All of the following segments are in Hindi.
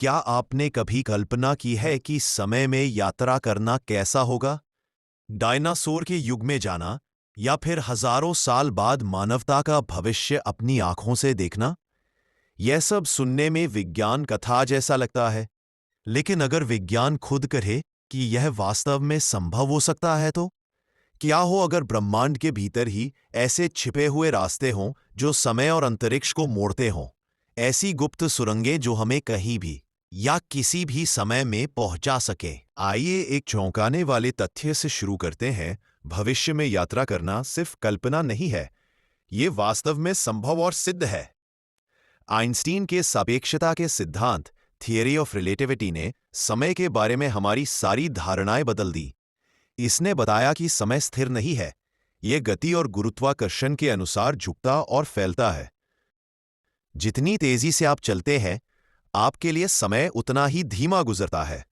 क्या आपने कभी कल्पना की है कि समय में यात्रा करना कैसा होगा? डायनासोर के युग में जाना या फिर हजारों साल बाद मानवता का भविष्य अपनी आंखों से देखना? यह सब सुनने में विज्ञान कथा जैसा लगता है, लेकिन अगर विज्ञान खुद कहे कि यह वास्तव में संभव हो सकता है तो? क्या हो अगर ब्रह्मांड के भीतर ही ऐसे छिपे हुए रास्ते हों जो समय और अंतरिक्ष को मोड़ते हों? ऐसी गुप्त सुरंगें जो हमें कहीं भी या किसी भी समय में पहुंचा सके। आइए एक चौंकाने वाले तथ्य से शुरू करते हैं। भविष्य में यात्रा करना सिर्फ कल्पना नहीं है, ये वास्तव में संभव और सिद्ध है। आइंस्टीन के सापेक्षता के सिद्धांत थियरी ऑफ रिलेटिविटी ने समय के बारे में हमारी सारी धारणाएं बदल दी। इसने बताया कि समय स्थिर नहीं है, यह गति और गुरुत्वाकर्षण के अनुसार झुकता और फैलता है। जितनी तेजी से आप चलते हैं, आपके लिए समय उतना ही धीमा गुजरता है।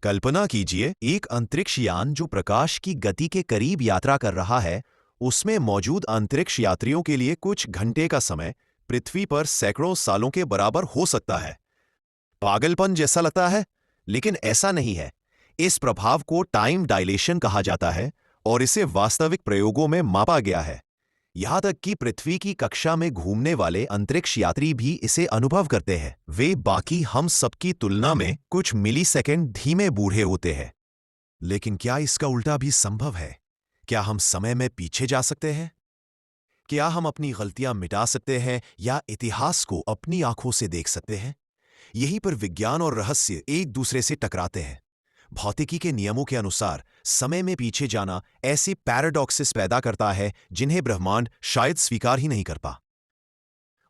कल्पना कीजिए, एक अंतरिक्ष यान जो प्रकाश की गति के करीब यात्रा कर रहा है, उसमें मौजूद अंतरिक्ष यात्रियों के लिए कुछ घंटे का समय पृथ्वी पर सैकड़ों सालों के बराबर हो सकता है। पागलपन जैसा लगता है, लेकिन ऐसा नहीं है। इस प्रभाव को टाइम डायलेशन कहा जाता है और इसे वास्तविक प्रयोगों में मापा गया है। यहां तक कि पृथ्वी की कक्षा में घूमने वाले अंतरिक्ष यात्री भी इसे अनुभव करते हैं। वे बाकी हम सबकी तुलना में कुछ मिलीसेकंड धीमे बूढ़े होते हैं। लेकिन क्या इसका उल्टा भी संभव है? क्या हम समय में पीछे जा सकते हैं? क्या हम अपनी गलतियां मिटा सकते हैं या इतिहास को अपनी आंखों से देख सकते हैं? यहीं पर विज्ञान और रहस्य एक दूसरे से टकराते हैं। भौतिकी के नियमों के अनुसार समय में पीछे जाना ऐसे पैराडॉक्सेस पैदा करता है जिन्हें ब्रह्मांड शायद स्वीकार ही नहीं कर पा।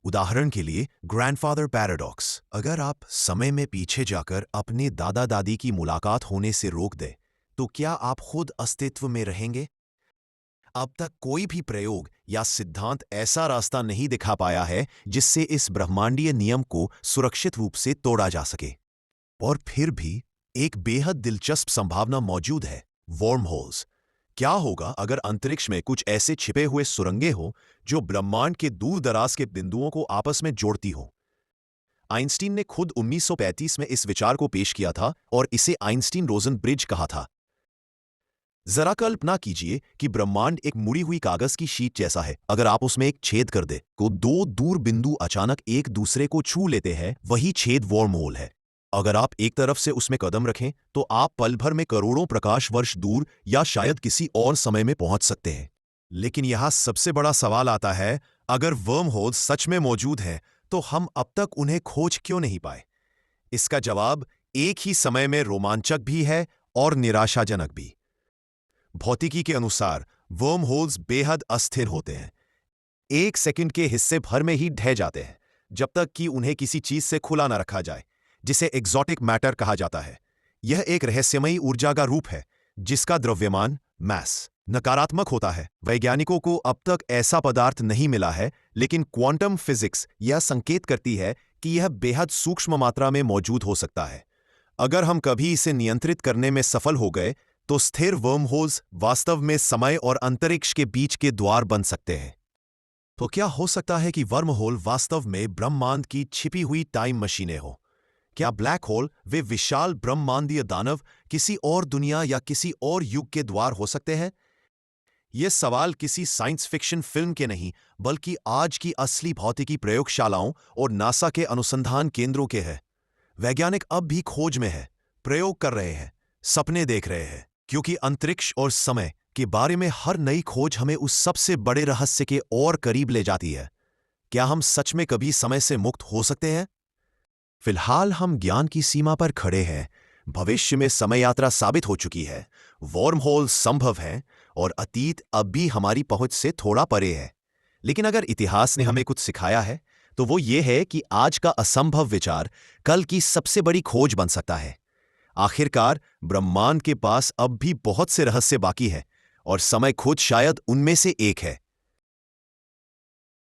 उदाहरण के लिए ग्रैंडफादर पैराडॉक्स। अगर आप समय में पीछे जाकर अपने दादा दादी की मुलाकात होने से रोक दें, तो क्या आप खुद अस्तित्व में रहेंगे? अब तक कोई भी प्रयोग या सिद्धांत ऐसा रास्ता नहीं दिखा पाया है जिससे इस ब्रह्मांडीय नियम को सुरक्षित रूप से तोड़ा जा सके। और फिर भी एक बेहद दिलचस्प संभावना मौजूद है, वर्म होल्स। क्या होगा अगर अंतरिक्ष में कुछ ऐसे छिपे हुए सुरंगें हों जो ब्रह्मांड के दूर दराज के बिंदुओं को आपस में जोड़ती हों? आइंस्टीन ने खुद 1935 में इस विचार को पेश किया था और इसे आइंस्टीन-रोजन ब्रिज कहा था। जरा कल्पना कीजिए कि ब्रह्मांड एक मुड़ी हुई कागज की शीट जैसा है। अगर आप उसमें एक छेद कर दे तो दो दूर बिंदु अचानक एक दूसरे को छू लेते हैं, वही छेद वर्म होल है। अगर आप एक तरफ से उसमें कदम रखें तो आप पल भर में करोड़ों प्रकाश वर्ष दूर या शायद किसी और समय में पहुंच सकते हैं। लेकिन यहां सबसे बड़ा सवाल आता है, अगर वर्म होल सच में मौजूद हैं, तो हम अब तक उन्हें खोज क्यों नहीं पाए? इसका जवाब एक ही समय में रोमांचक भी है और निराशाजनक भी। भौतिकी के अनुसार वर्म होल्स बेहद अस्थिर होते हैं। एक सेकंड के हिस्से भर में ही ढह जाते हैं, जब तक कि उन्हें किसी चीज से खुला न रखा जाए, जिसे एक्सोटिक मैटर कहा जाता है। यह एक रहस्यमयी ऊर्जा का रूप है जिसका द्रव्यमान मैस नकारात्मक होता है। वैज्ञानिकों को अब तक ऐसा पदार्थ नहीं मिला है, लेकिन क्वांटम फिजिक्स यह संकेत करती है कि यह बेहद सूक्ष्म मात्रा में मौजूद हो सकता है। अगर हम कभी इसे नियंत्रित करने में सफल हो गए तो स्थिर वर्म होल्स वास्तव में समय और अंतरिक्ष के बीच के द्वार बन सकते हैं। तो क्या हो सकता है कि वर्म होल वास्तव में ब्रह्मांड की छिपी हुई टाइम मशीनें हो? क्या ब्लैक होल, वे विशाल ब्रह्मांडीय दानव, किसी और दुनिया या किसी और युग के द्वार हो सकते हैं? ये सवाल किसी साइंस फिक्शन फिल्म के नहीं, बल्कि आज की असली भौतिकी प्रयोगशालाओं और नासा के अनुसंधान केंद्रों के हैं। वैज्ञानिक अब भी खोज में है, प्रयोग कर रहे हैं, सपने देख रहे हैं, क्योंकि अंतरिक्ष और समय के बारे में हर नई खोज हमें उस सबसे बड़े रहस्य के और करीब ले जाती है। क्या हम सच में कभी समय से मुक्त हो सकते हैं? फिलहाल हम ज्ञान की सीमा पर खड़े हैं। भविष्य में समय यात्रा साबित हो चुकी है, वर्म होल संभव है और अतीत अब भी हमारी पहुंच से थोड़ा परे है। लेकिन अगर इतिहास ने हमें कुछ सिखाया है तो वो ये है कि आज का असंभव विचार कल की सबसे बड़ी खोज बन सकता है। आखिरकार ब्रह्मांड के पास अब भी बहुत से रहस्य बाकी है और समय खुद शायद उनमें से एक है।